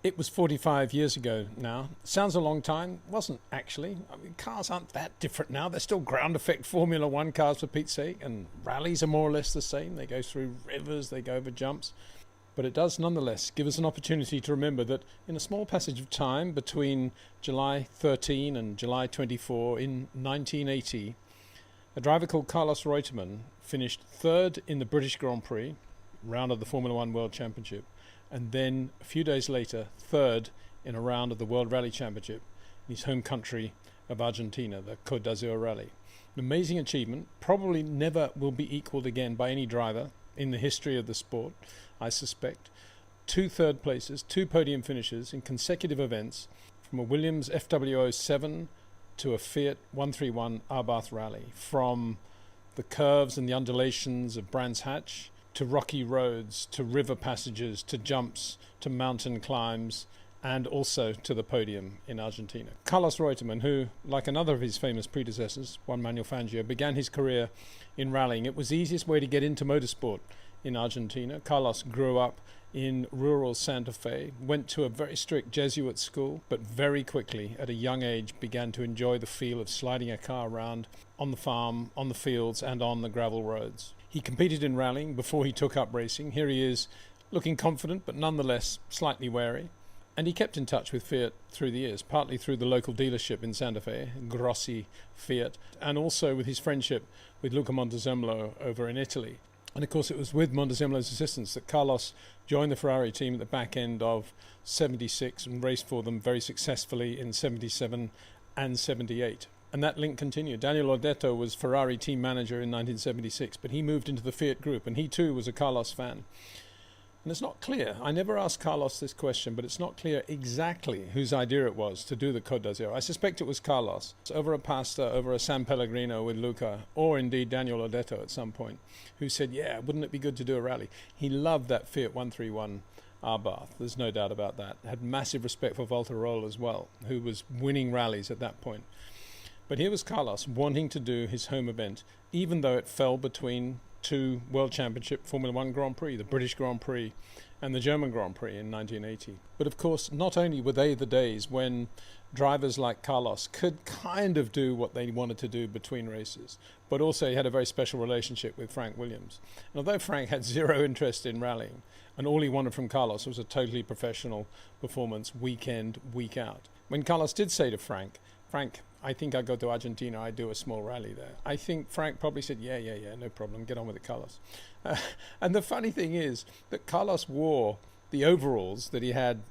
It was 45 years ago now. Sounds a long time. Wasn't actually. I mean, cars aren't that different now. They're still ground effect Formula One cars, for Pete's sake, and rallies are more or less the same. They go through rivers, they go over jumps. But it does nonetheless give us an opportunity to remember that in a small passage of time between July 13 and July 24 in 1980, a driver called Carlos Reutemann finished third in the British Grand Prix, round of the Formula One World Championship, and then a few days later, third in a round of the World Rally Championship in his home country of Argentina, the Codasur Rally. An amazing achievement, probably never will be equaled again by any driver in the history of the sport, I suspect. 2 third places, 2 podium finishes in consecutive events, from a Williams FW07 to a Fiat 131 Abarth rally, from the curves and the undulations of Brands Hatch to rocky roads, to river passages, to jumps, to mountain climbs, and also to the podium in Argentina. Carlos Reutemann, who, like another of his famous predecessors, Juan Manuel Fangio, began his career in rallying. It was the easiest way to get into motorsport in Argentina. Carlos grew up in rural Santa Fe, went to a very strict Jesuit school, but very quickly, at a young age, began to enjoy the feel of sliding a car around on the farm, on the fields, and on the gravel roads. He competed in rallying before he took up racing. Here he is, looking confident, but nonetheless slightly wary. And he kept in touch with Fiat through the years, partly through the local dealership in Santa Fe, Grossi Fiat, and also with his friendship with Luca Montezemolo over in Italy. And of course it was with Montezemolo's assistance that Carlos joined the Ferrari team at the back end of 76 and raced for them very successfully in 77 and 78. And that link continued. Daniel Ordetto was Ferrari team manager in 1976, but he moved into the Fiat group, and he too was a Carlos fan. And it's not clear, I never asked Carlos this question, but it's not clear exactly whose idea it was to do the Codasur. I suspect it was Carlos, over a pasta, over a San Pellegrino with Luca, or indeed Daniel Ordetto at some point, who said, yeah, wouldn't it be good to do a rally? He loved that Fiat 131 Abarth, there's no doubt about that. Had massive respect for Volterol as well, who was winning rallies at that point. But here was Carlos wanting to do his home event, even though it fell between 2 World Championship Formula One Grand Prix, the British Grand Prix and the German Grand Prix in 1980. But of course, not only were they the days when drivers like Carlos could kind of do what they wanted to do between races, but also he had a very special relationship with Frank Williams. And although Frank had zero interest in rallying, and all he wanted from Carlos was a totally professional performance week in, week out. When Carlos did say to Frank, I think I go to Argentina, I do a small rally there. I think Frank probably said, yeah, no problem, get on with it, Carlos. And the funny thing is that Carlos wore the overalls that he had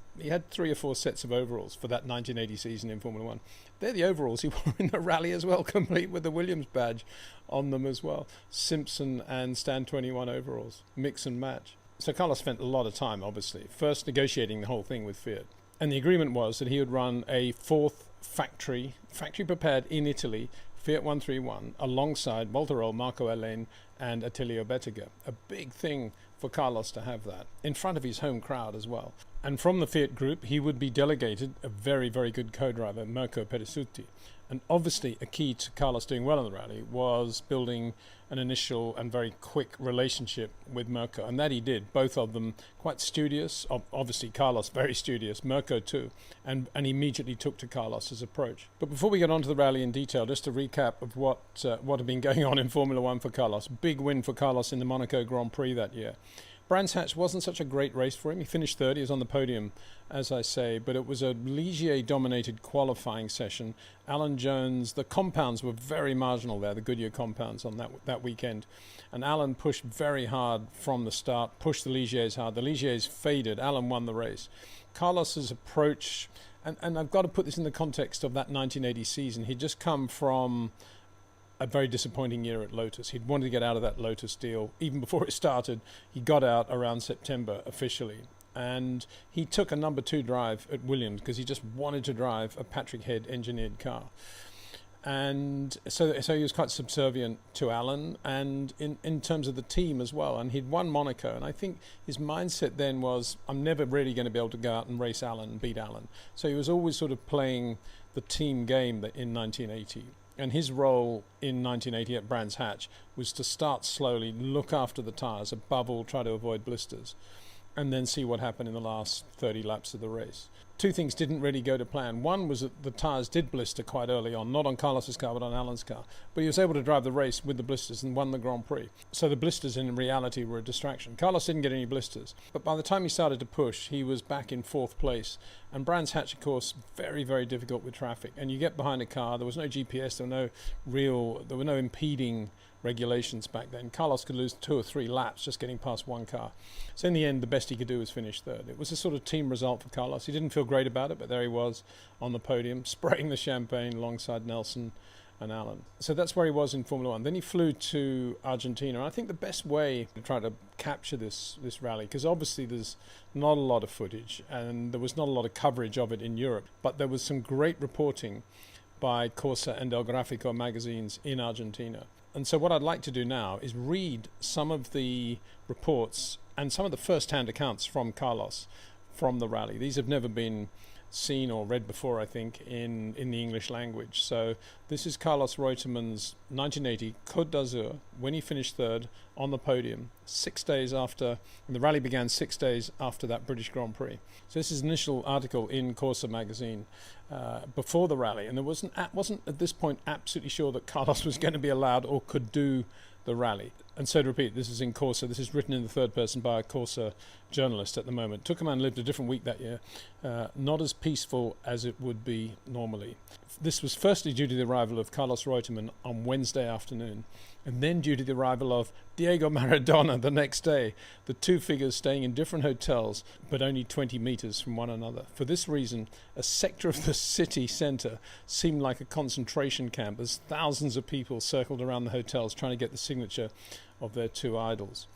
3 or 4 sets of overalls for that 1980 season in Formula One. They're the overalls he wore in the rally as well, complete with the Williams badge on them as well. Simpson and Stan 21 overalls, mix and match. So Carlos spent a lot of time, obviously, first negotiating the whole thing with Fiat. And the agreement was that he would run a 4th factory prepared in Italy, Fiat 131, alongside Volterol, Marco Ellen, and Attilio Bettiger. A big thing for Carlos to have that, in front of his home crowd as well. And from the Fiat group, he would be delegated a very, very good co-driver, Mirko Perissuti. And obviously a key to Carlos doing well in the rally was building an initial and very quick relationship with Mirko, and that he did. Both of them quite studious, obviously Carlos very studious, Mirko too, and immediately took to Carlos's approach. But before we get on to the rally in detail, just a recap of what had been going on in Formula One for Carlos. Big win for Carlos in the Monaco Grand Prix that year. Brands Hatch wasn't such a great race for him. He finished third. He was on the podium, as I say, but it was a Ligier-dominated qualifying session. Alan Jones, the compounds were very marginal there, the Goodyear compounds on that weekend. And Alan pushed very hard from the start, pushed the Ligiers hard. The Ligiers faded. Alan won the race. Carlos's approach, and I've got to put this in the context of that 1980 season. He'd just come from a very disappointing year at Lotus. He'd wanted to get out of that Lotus deal even before it started. He got out around September officially, and he took a number 2 drive at Williams because he just wanted to drive a Patrick Head engineered car. And so he was quite subservient to Alan, and in terms of the team as well. And he'd won Monaco, and I think his mindset then was, I'm never really going to be able to go out and race Alan and beat Alan. So he was always sort of playing the team game in 1980. And his role in 1980 at Brands Hatch was to start slowly, look after the tyres, above all try to avoid blisters. and then see what happened in the last 30 laps of the race. Two things didn't really go to plan. One was that the tyres did blister quite early on, not on Carlos's car, but on Alan's car. But he was able to drive the race with the blisters and won the Grand Prix. So the blisters in reality were a distraction. Carlos didn't get any blisters. But by the time he started to push, he was back in 4th place. And Brands Hatch, of course, very, very difficult with traffic. And you get behind a car, there was no GPS, there were no impeding regulations back then. Carlos could lose 2 or 3 laps just getting past one car. So in the end, the best he could do was finish 3rd. It was a sort of team result for Carlos. He didn't feel great about it, but there he was on the podium, spraying the champagne alongside Nelson and Alan. So that's where he was in Formula 1. Then he flew to Argentina. And I think the best way to try to capture this rally, because obviously there's not a lot of footage and there was not a lot of coverage of it in Europe, but there was some great reporting by Corsa and El Grafico magazines in Argentina. And so what I'd like to do now is read some of the reports and some of the first-hand accounts from Carlos from the rally. These have never been seen or read before, I think, in the English language. So this is Carlos Reutemann's 1980 Côte d'Azur, when he finished 3rd on the podium, 6 days after, and the rally began 6 days after that British Grand Prix. So this is an initial article in Corsa magazine before the rally, and there wasn't at this point absolutely sure that Carlos was going to be allowed or could do the rally. And so to repeat, this is in Corsa. This is written in the third person by a Corsa journalist at the moment. Tucumán lived a different week that year, not as peaceful as it would be normally. This was firstly due to the arrival of Carlos Reutemann on Wednesday afternoon, and then due to the arrival of Diego Maradona the next day, the two figures staying in different hotels but only 20 meters from one another. For this reason, a sector of the city centre seemed like a concentration camp as thousands of people circled around the hotels trying to get the signature of their two idols.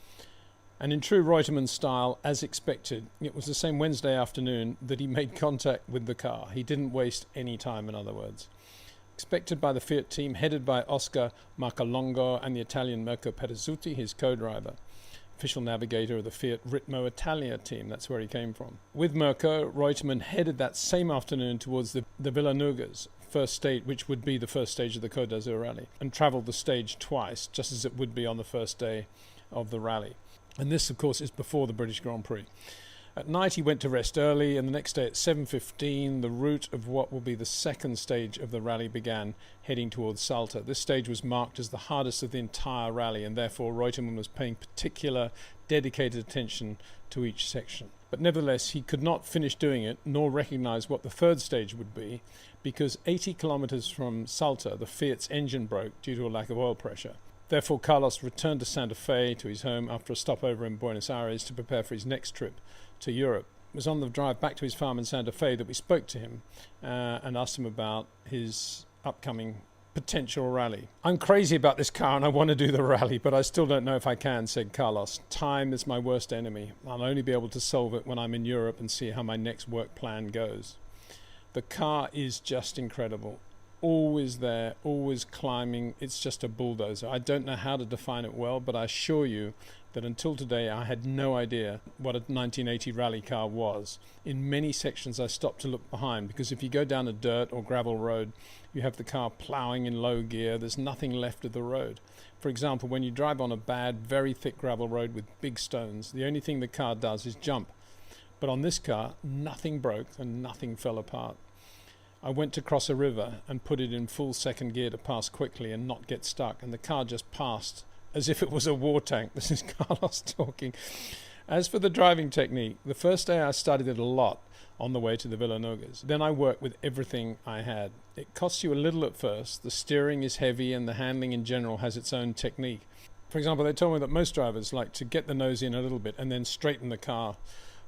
And in true Reutemann style, as expected, it was the same Wednesday afternoon that he made contact with the car. He didn't waste any time, in other words. Expected by the Fiat team, headed by Oscar Marcolongo and the Italian Mirko Perizzuti, his co-driver, official navigator of the Fiat Ritmo Italia team. That's where he came from. With Mirko, Reutemann headed that same afternoon towards the Villanugas, first stage, which would be the first stage of the Côte d'Azur rally, and travelled the stage twice, just as it would be on the first day of the rally. And this, of course, is before the British Grand Prix. At night, he went to rest early, and the next day at 7:15, the route of what will be the second stage of the rally began, heading towards Salta. This stage was marked as the hardest of the entire rally, and therefore Reutemann was paying particular, dedicated attention to each section. But nevertheless, he could not finish doing it, nor recognise what the third stage would be, because 80 kilometres from Salta, the Fiat's engine broke due to a lack of oil pressure. Therefore, Carlos returned to Santa Fe, to his home, after a stopover in Buenos Aires to prepare for his next trip to Europe. It was on the drive back to his farm in Santa Fe that we spoke to him and asked him about his upcoming potential rally. "I'm crazy about this car and I want to do the rally, but I still don't know if I can," said Carlos. "Time is my worst enemy. I'll only be able to solve it when I'm in Europe and see how my next work plan goes." The car is just incredible. Always there, always climbing. It's just a bulldozer. I don't know how to define it well, but I assure you that until today I had no idea what a 1980 rally car was. In many sections I stopped to look behind, because if you go down a dirt or gravel road, you have the car ploughing in low gear. There's nothing left of the road. For example, when you drive on a bad, very thick gravel road with big stones, the only thing the car does is jump. But on this car, nothing broke and nothing fell apart. I went to cross a river and put it in full second gear to pass quickly and not get stuck, and the car just passed as if it was a war tank. This is Carlos talking. As for the driving technique, the first day I studied it a lot on the way to the Villanugas. Then I worked with everything I had. It costs you a little at first. The steering is heavy and the handling in general has its own technique. For example, they told me that most drivers like to get the nose in a little bit and then straighten the car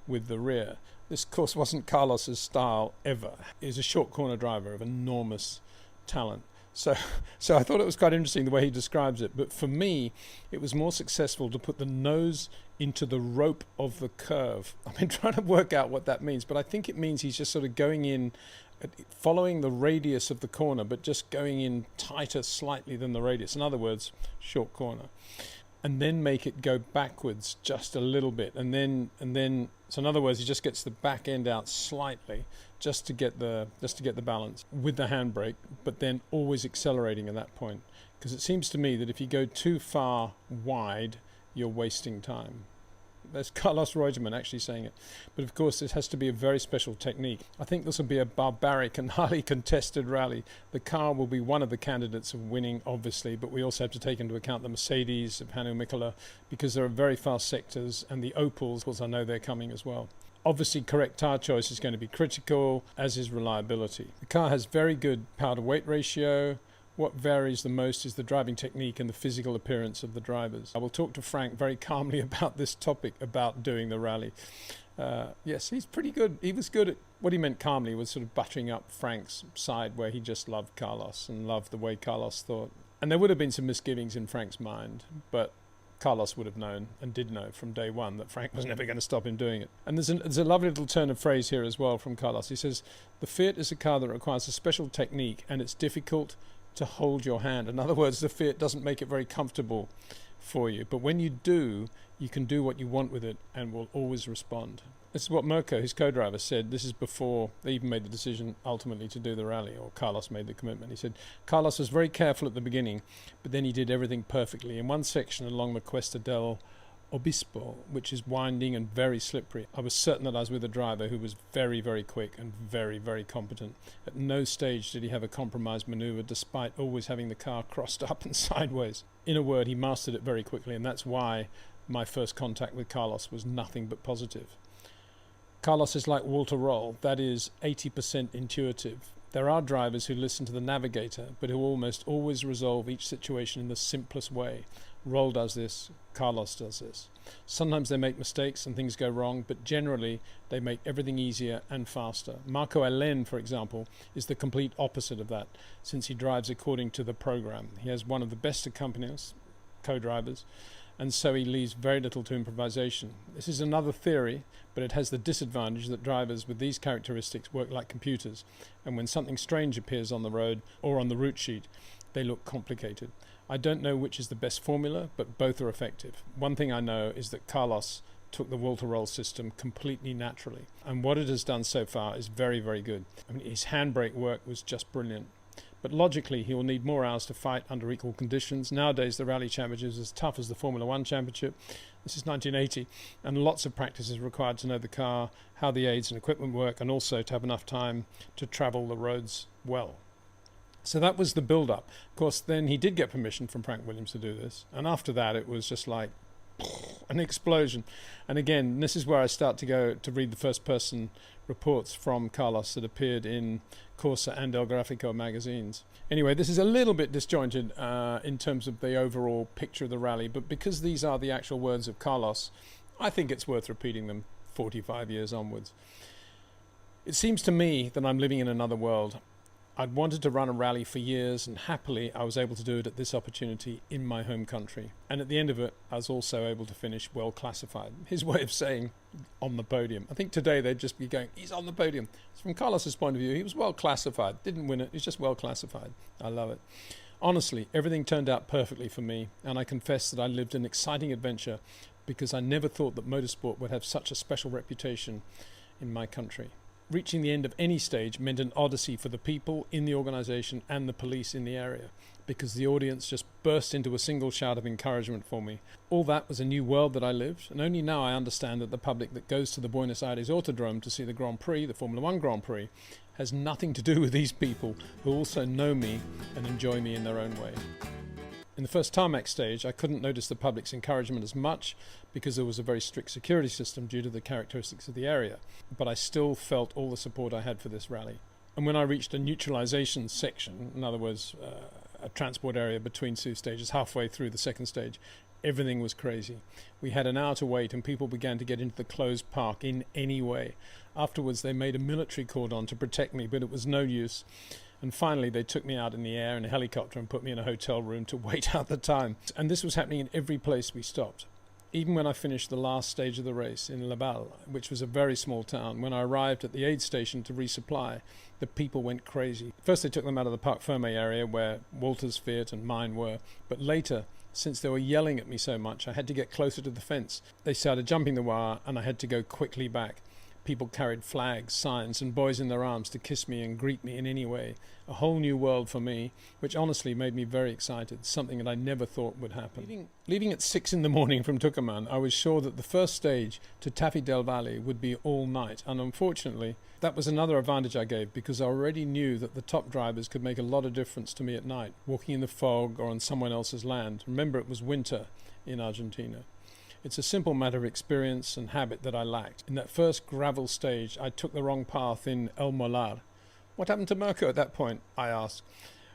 with the rear. This, of course, wasn't Carlos's style ever. He's a short corner driver of enormous talent. So I thought it was quite interesting the way he describes it. But for me, it was more successful to put the nose into the rope of the curve. I've been trying to work out what that means, but I think it means he's just sort of going in, following the radius of the corner, but just going in tighter slightly than the radius. In other words, short corner. And then make it go backwards just a little bit, and then so in other words, he just gets the back end out slightly just to get the balance with the handbrake, but then always accelerating at that point, because it seems to me that if you go too far wide, you're wasting time. There's Carlos Reutemann actually saying it. But of course, this has to be a very special technique. I think this will be a barbaric and highly contested rally. The car will be one of the candidates of winning, obviously, but we also have to take into account the Mercedes of Hannu Mikkola, because there are very fast sectors, and the Opels, I know they're coming as well. Obviously, correct tyre choice is going to be critical, as is reliability. The car has very good power-to-weight ratio. What varies the most is the driving technique and the physical appearance of the drivers. I will talk to Frank very calmly about this topic, about doing the rally. Yes, he's pretty good. He was good at what he meant calmly was sort of buttering up Frank's side, where he just loved Carlos and loved the way Carlos thought. And there would have been some misgivings in Frank's mind, but Carlos would have known and did know from day one that Frank was never going to stop him doing it. And there's a lovely little turn of phrase here as well from Carlos. He says, the Fiat is a car that requires a special technique, and it's difficult to hold your hand. In other words, the Fiat doesn't make it very comfortable for you, but when you do, you can do what you want with it and will always respond. This is what Mirko, his co-driver, said. This is before they even made the decision ultimately to do the rally, or Carlos made the commitment. He said, Carlos was very careful at the beginning, but then he did everything perfectly. In one section along the Cuesta del Obispo, which is winding and very slippery, I was certain that I was with a driver who was very, very quick and very, very competent. At no stage did he have a compromised maneuver, despite always having the car crossed up and sideways. In a word, he mastered it very quickly, and that's why my first contact with Carlos was nothing but positive. Carlos is like Walter Roll, that is 80% intuitive. There are drivers who listen to the navigator, but who almost always resolve each situation in the simplest way. Roll does this, Carlos does this. Sometimes they make mistakes and things go wrong, but generally they make everything easier and faster. Marco Alen, for example, is the complete opposite of that, since he drives according to the program. He has one of the best accompanist, co-drivers, and so he leaves very little to improvisation. This is another theory, but it has the disadvantage that drivers with these characteristics work like computers, and when something strange appears on the road or on the route sheet, they look complicated. I don't know which is the best formula, but both are effective. One thing I know is that Carlos took the Walter Roll system completely naturally, and what it has done so far is very, very good. I mean, his handbrake work was just brilliant. But logically, he will need more hours to fight under equal conditions. Nowadays, the Rally Championship is as tough as the Formula One Championship. This is 1980, and lots of practice is required to know the car, how the aids and equipment work, and also to have enough time to travel the roads well. So that was the build-up. Of course, then he did get permission from Frank Williams to do this, and after that, it was just like an explosion. And again, this is where I start to go to read the first-person reports from Carlos that appeared in Corsa and El Grafico magazines. Anyway, this is a little bit disjointed in terms of the overall picture of the rally, but because these are the actual words of Carlos, I think it's worth repeating them 45 years onwards. It seems to me that I'm living in another world. I'd wanted to run a rally for years, and happily I was able to do it at this opportunity in my home country. And at the end of it, I was also able to finish well classified. His way of saying on the podium. I think today they'd just be going, he's on the podium. So from Carlos's point of view, he was well classified. Didn't win it, he's just well classified. I love it. Honestly, everything turned out perfectly for me, and I confess that I lived an exciting adventure because I never thought that motorsport would have such a special reputation in my country. Reaching the end of any stage meant an odyssey for the people in the organisation and the police in the area, because the audience just burst into a single shout of encouragement for me. All that was a new world that I lived, and only now I understand that the public that goes to the Buenos Aires Autodrome to see the Grand Prix, the Formula One Grand Prix, has nothing to do with these people who also know me and enjoy me in their own way. In the first tarmac stage, I couldn't notice the public's encouragement as much because there was a very strict security system due to the characteristics of the area, but I still felt all the support I had for this rally. And when I reached a neutralization section, in other words, a transport area between two stages, halfway through the second stage, everything was crazy. We had an hour to wait and people began to get into the closed park in any way. Afterwards, they made a military cordon to protect me, but it was no use. And finally, they took me out in the air in a helicopter and put me in a hotel room to wait out the time. And this was happening in every place we stopped. Even when I finished the last stage of the race in Laval, which was a very small town, when I arrived at the aid station to resupply, the people went crazy. First, they took them out of the Parc Fermé area where Walter's Fiat and mine were. But later, since they were yelling at me so much, I had to get closer to the fence. They started jumping the wire and I had to go quickly back. People carried flags, signs, and boys in their arms to kiss me and greet me in any way. A whole new world for me, which honestly made me very excited, something that I never thought would happen. Leaving at 6 in the morning from Tucumán, I was sure that the first stage to Tafí del Valle would be all night, and unfortunately, that was another advantage I gave, because I already knew that the top drivers could make a lot of difference to me at night, walking in the fog or on someone else's land. Remember, it was winter in Argentina. It's a simple matter of experience and habit that I lacked. In that first gravel stage, I took the wrong path in El Molar. What happened to Mirko at that point? I asked,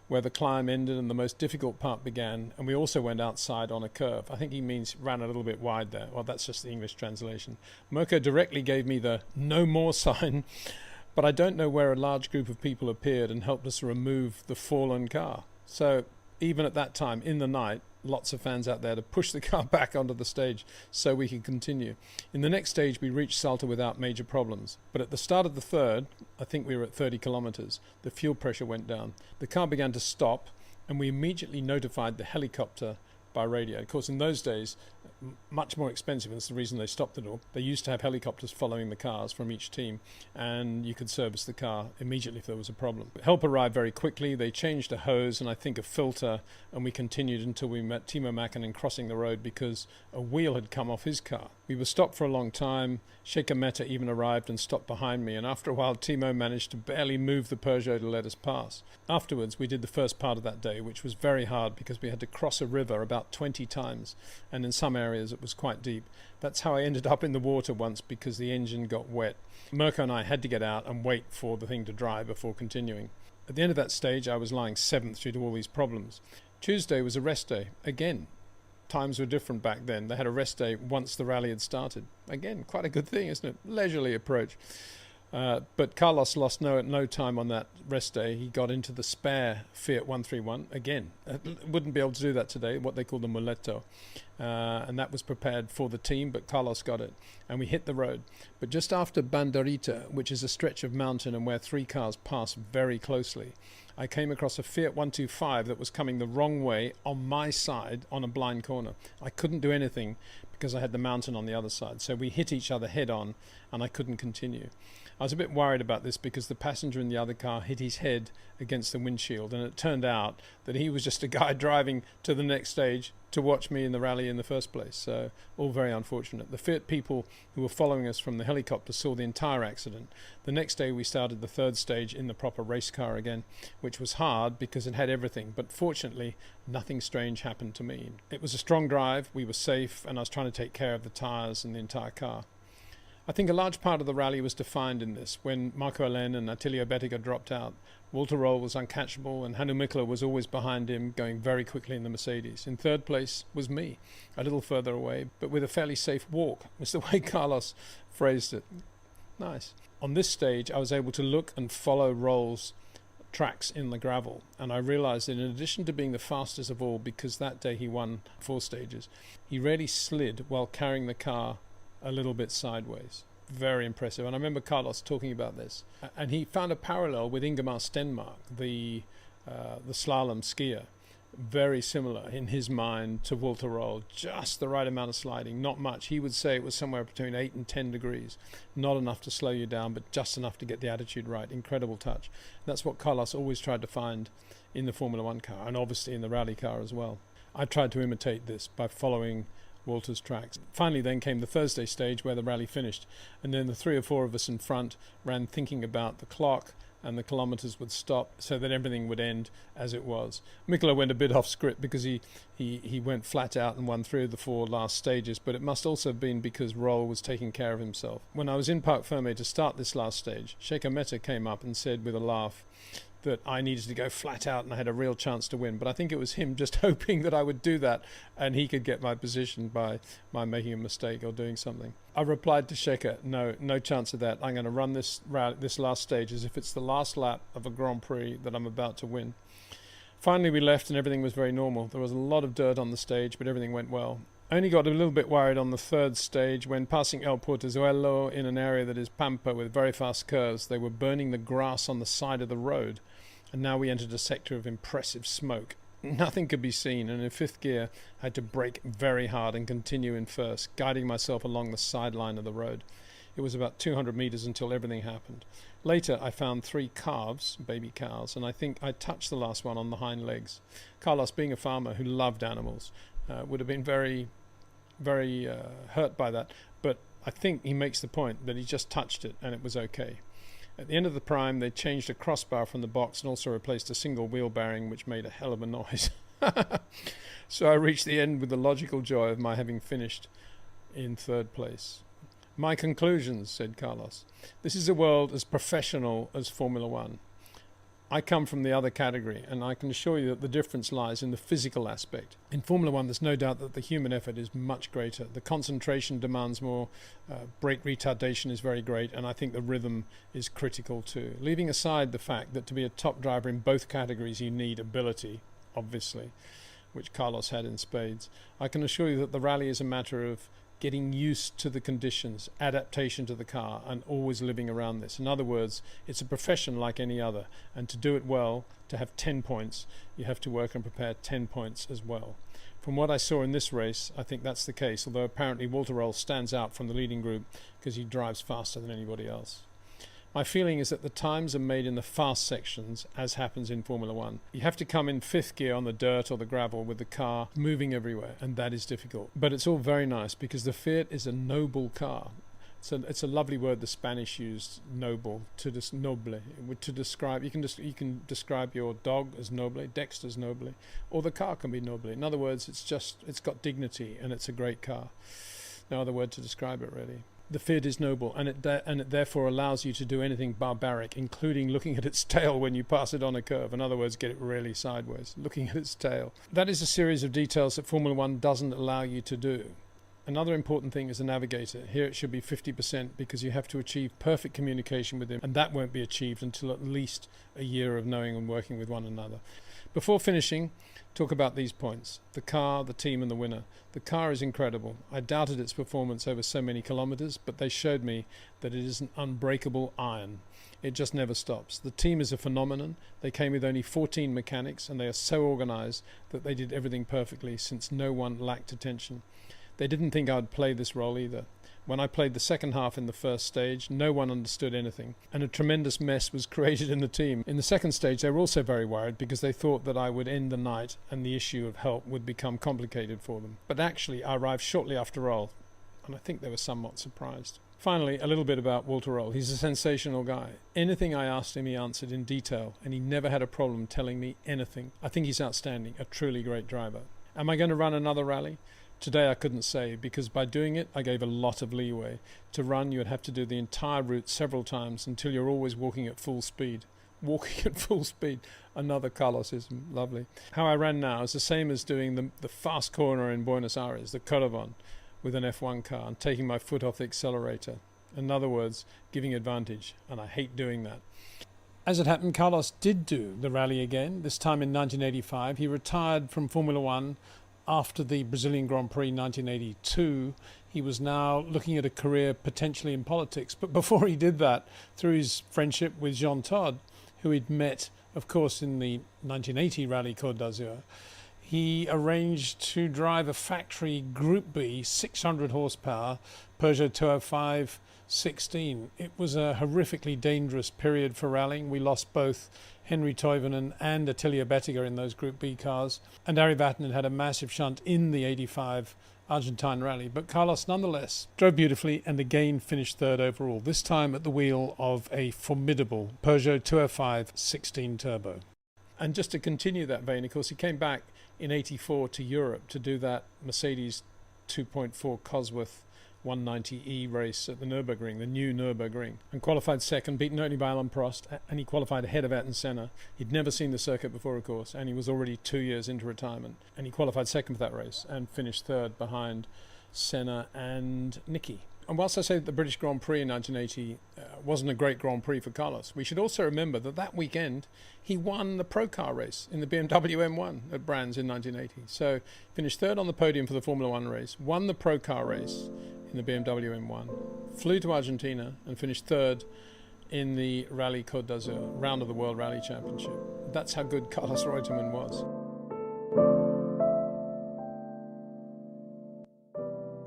where the climb ended and the most difficult part began, and we also went outside on a curve. I think he means ran a little bit wide there. Well, that's just the English translation. Mirko directly gave me the no more sign, but I don't know where a large group of people appeared and helped us remove the fallen car. So even at that time, in the night, lots of fans out there to push the car back onto the stage so we could continue. In the next stage, we reached Salta without major problems. But at the start of the third, I think we were at 30 kilometers, the fuel pressure went down. The car began to stop, and we immediately notified the helicopter by radio. Of course, in those days, much more expensive. That's the reason they stopped it all. They used to have helicopters following the cars from each team, and you could service the car immediately if there was a problem. Help arrived very quickly. They changed a hose and I think a filter, and we continued until we met Timo Mäkinen crossing the road because a wheel had come off his car. We were stopped for a long time. Sheikha Mehta even arrived and stopped behind me, and after a while Timo managed to barely move the Peugeot to let us pass. Afterwards, we did the first part of that day, which was very hard because we had to cross a river about 20 times, and in some areas it was quite deep. That's how I ended up in the water once, because the engine got wet. Mirko and I had to get out and wait for the thing to dry before continuing. At the end of that stage, I was lying 7th due to all these problems. Tuesday was a rest day. Again, times were different back then. They had a rest day once the rally had started. Again, quite a good thing, isn't it? Leisurely approach. But Carlos lost no time on that rest day. He got into the spare Fiat 131. Again, wouldn't be able to do that today, what they call the muletto. And that was prepared for the team, but Carlos got it. And we hit the road. But just after Banderita, which is a stretch of mountain and where 3 cars pass very closely, I came across a Fiat 125 that was coming the wrong way on my side on a blind corner. I couldn't do anything because I had the mountain on the other side. So we hit each other head on and I couldn't continue. I was a bit worried about this because the passenger in the other car hit his head against the windshield, and it turned out that he was just a guy driving to the next stage to watch me in the rally in the first place. So all very unfortunate. The Fiat people who were following us from the helicopter saw the entire accident. The next day we started the third stage in the proper race car again, which was hard because it had everything, but fortunately nothing strange happened to me. It was a strong drive, we were safe, and I was trying to take care of the tires and the entire car. I think a large part of the rally was defined in this. When Marco Alén and Attilio Bettiger dropped out, Walter Roll was uncatchable and Hannu Mikkola was always behind him, going very quickly in the Mercedes. In third place was me, a little further away, but with a fairly safe walk, was the way Carlos phrased it. Nice. On this stage, I was able to look and follow Roll's tracks in the gravel, and I realized that in addition to being the fastest of all, because that day he won 4 stages, he really slid while carrying the car a little bit sideways. Very impressive. And I remember Carlos talking about this, and he found a parallel with Ingemar Stenmark, the slalom skier. Very similar in his mind to Walter Roll, just the right amount of sliding, not much. He would say it was somewhere between 8 and 10 degrees, not enough to slow you down, but just enough to get the attitude right. Incredible touch. That's what Carlos always tried to find in the Formula One car, and obviously in the rally car as well. I tried to imitate this by following Walter's tracks. Finally then came the Thursday stage where the rally finished, and then the 3 or 4 of us in front ran thinking about the clock and the kilometers would stop so that everything would end as it was. Mikkola went a bit off script because he went flat out and won 3 of the 4 last stages, but it must also have been because Roll was taking care of himself. When I was in Parc Fermé to start this last stage, Sheikha Mehta came up and said with a laugh that I needed to go flat out and I had a real chance to win. But I think it was him just hoping that I would do that and he could get my position by making a mistake or doing something. I replied to Sheikha, no chance of that. I'm going to run this last stage as if it's the last lap of a Grand Prix that I'm about to win. Finally we left and everything was very normal. There was a lot of dirt on the stage, but everything went well. I only got a little bit worried on the 3rd stage when passing El Portezuelo in an area that is pampa with very fast curves. They were burning the grass on the side of the road, and now we entered a sector of impressive smoke. Nothing could be seen, and in 5th gear I had to brake very hard and continue in 1st, guiding myself along the sideline of the road. It was about 200 meters until everything happened. Later, I found 3 calves, baby cows, and I think I touched the last one on the hind legs. Carlos, being a farmer who loved animals, would have been very, very hurt by that. But I think he makes the point that he just touched it and it was okay. At the end of the prime, they changed a crossbar from the box and also replaced a single wheel bearing, which made a hell of a noise. So I reached the end with the logical joy of my having finished in 3rd place. My conclusions, said Carlos. This is a world as professional as Formula One. I come from the other category, and I can assure you that the difference lies in the physical aspect. In Formula One, there's no doubt that the human effort is much greater. The concentration demands more, brake retardation is very great, and I think the rhythm is critical too. Leaving aside the fact that to be a top driver in both categories you need ability, obviously, which Carlos had in spades, I can assure you that the rally is a matter of getting used to the conditions, adaptation to the car, and always living around this. In other words, it's a profession like any other, and to do it well, to have 10 points, you have to work and prepare 10 points as well. From what I saw in this race, I think that's the case, although apparently Walter Röhrl stands out from the leading group because he drives faster than anybody else. My feeling is that the times are made in the fast sections, as happens in Formula One. You have to come in 5th gear on the dirt or the gravel with the car moving everywhere, and that is difficult. But it's all very nice because the Fiat is a noble car. It's a lovely word the Spanish used, noble, noble, to describe. You can describe your dog as noble, Dexter's noble, or the car can be noble. In other words, it's got dignity and it's a great car. No other word to describe it really. The Fiat is noble, and it therefore allows you to do anything barbaric, including looking at its tail when you pass it on a curve. In other words, get it really sideways, looking at its tail. That is a series of details that Formula One doesn't allow you to do. Another important thing is the navigator. Here it should be 50% because you have to achieve perfect communication with him, and that won't be achieved until at least a year of knowing and working with one another. Before finishing, talk about these points. The car, the team, and the winner. The car is incredible. I doubted its performance over so many kilometers, but they showed me that it is an unbreakable iron. It just never stops. The team is a phenomenon. They came with only 14 mechanics, and they are so organized that they did everything perfectly since no one lacked attention. They didn't think I'd play this role either. When I played the second half in the first stage, no one understood anything, and a tremendous mess was created in the team. In the second stage, they were also very worried because they thought that I would end the night and the issue of help would become complicated for them. But actually, I arrived shortly after Röhrl, and I think they were somewhat surprised. Finally, a little bit about Walter Röhrl. He's a sensational guy. Anything I asked him, he answered in detail, and he never had a problem telling me anything. I think he's outstanding, a truly great driver. Am I going to run another rally? Today I couldn't say, because by doing it I gave a lot of leeway. To run you would have to do the entire route several times until you're always walking at full speed. Walking at full speed, another Carlosism, lovely. How I ran now is the same as doing the fast corner in Buenos Aires, the Codavon, with an F1 car and taking my foot off the accelerator. In other words, giving advantage, and I hate doing that. As it happened, Carlos did do the rally again, this time in 1985. He retired from Formula One after the Brazilian Grand Prix 1982. He was now looking at a career potentially in politics. But before he did that, through his friendship with Jean Todt, who he'd met, of course, in the 1980 Rally Codasur, he arranged to drive a factory Group B 600 horsepower Peugeot 205-16. It was a horrifically dangerous period for rallying. We lost both Henry Toivonen and Attila Bettiger in those Group B cars, and Ari Vatanen had a massive shunt in the 85 Argentine rally. But Carlos nonetheless drove beautifully and again finished third overall, this time at the wheel of a formidable Peugeot 205-16 Turbo. And just to continue that vein, of course, he came back in 84 to Europe to do that Mercedes 2.4 Cosworth 190E race at the Nürburgring, the new Nürburgring, and qualified second, beaten only by Alain Prost, and he qualified ahead of Ayrton Senna. He'd never seen the circuit before, of course, and he was already 2 years into retirement, and he qualified second for that race and finished third behind Senna and Niki. And whilst I say that the British Grand Prix in 1980 wasn't a great Grand Prix for Carlos, we should also remember that that weekend he won the ProCar race in the BMW M1 at Brands in 1980. So finished third on the podium for the Formula One race, won the ProCar race in the BMW M1, flew to Argentina and finished third in the Rally Codasur, round of the World Rally Championship. That's how good Carlos Reutemann was.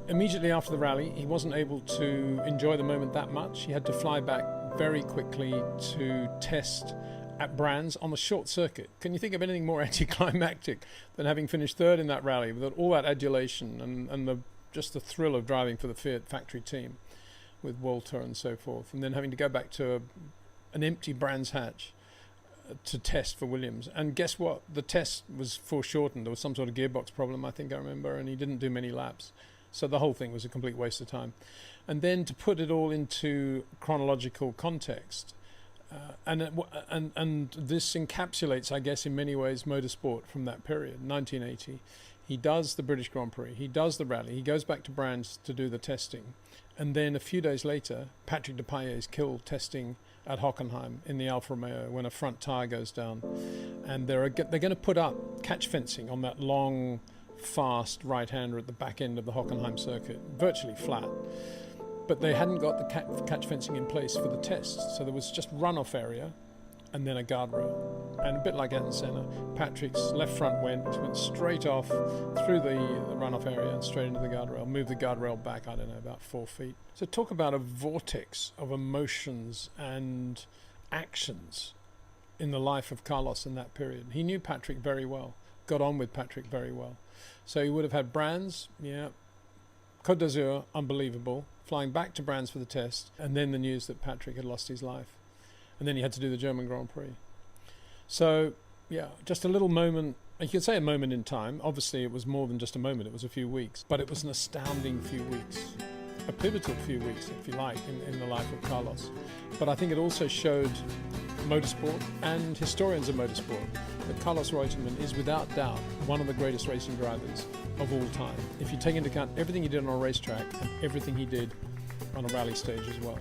Immediately after the rally, he wasn't able to enjoy the moment that much. He had to fly back very quickly to test at Brands on the short circuit. Can you think of anything more anticlimactic than having finished third in that rally with all that adulation and just the thrill of driving for the Fiat factory team with Walter and so forth, and then having to go back to an empty Brands hatch to test for Williams. And guess what? The test was foreshortened. There was some sort of gearbox problem, I think I remember, and he didn't do many laps. So the whole thing was a complete waste of time. And then to put it all into chronological context, and this encapsulates, I guess, in many ways, motorsport from that period, 1980. He does the British Grand Prix, he does the rally, he goes back to Brands to do the testing. And then a few days later, Patrick Depailler is killed testing at Hockenheim in the Alfa Romeo when a front tyre goes down. And they're going to put up catch fencing on that long, fast right-hander at the back end of the Hockenheim circuit, virtually flat. But they hadn't got the catch fencing in place for the test, so there was just runoff area and then a guardrail. And a bit like Ayrton Senna, Patrick's left front went straight off through the runoff area and straight into the guardrail, moved the guardrail back, I don't know, about 4 feet. So talk about a vortex of emotions and actions in the life of Carlos in that period. He knew Patrick very well, got on with Patrick very well. So he would have had Brands, Codasur, unbelievable, flying back to Brands for the test, and then the news that Patrick had lost his life. And then he had to do the German Grand Prix. So, just a little moment. You could say a moment in time. Obviously, it was more than just a moment. It was a few weeks. But it was an astounding few weeks. A pivotal few weeks, if you like, in the life of Carlos. But I think it also showed motorsport and historians of motorsport that Carlos Reutemann is without doubt one of the greatest racing drivers of all time, if you take into account everything he did on a racetrack and everything he did on a rally stage as well.